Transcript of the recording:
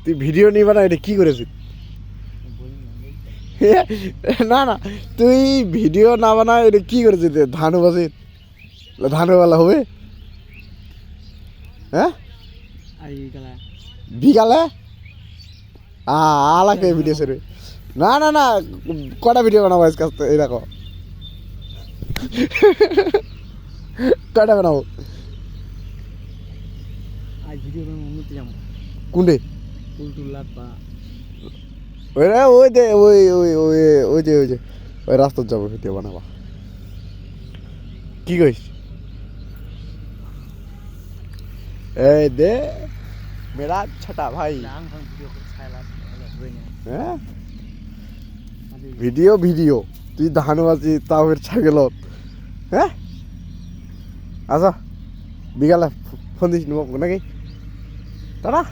তুই ভিডিও নিবা না, এটা কি করেছিস? না না, তুই ভিডিও না বানা, এটা কি করেছিস? ধানু বাজে ধানুওয়ালা হবে? হ্যাঁ, বিকালে আলাকে ভিডিও সেরে। না না না, কটা ভিডিও বানাবো আজকে? এই দেখো কটা বানাবো? কোনটে? ওই রে, ওই যে ওই ওই ওই ওই যে ওই যে ওই রাস্তার যাবো ভিডিও বানাবা। কি কইস? এই দে মেরা ছটা ভাই। হ্যাঁ, ভিডিও ভিডিও তুই ধানু আছি তাও ছাগল। হ্যাঁ, আচ্ছা বিকালে ফোন দিস নাকি? টাটা।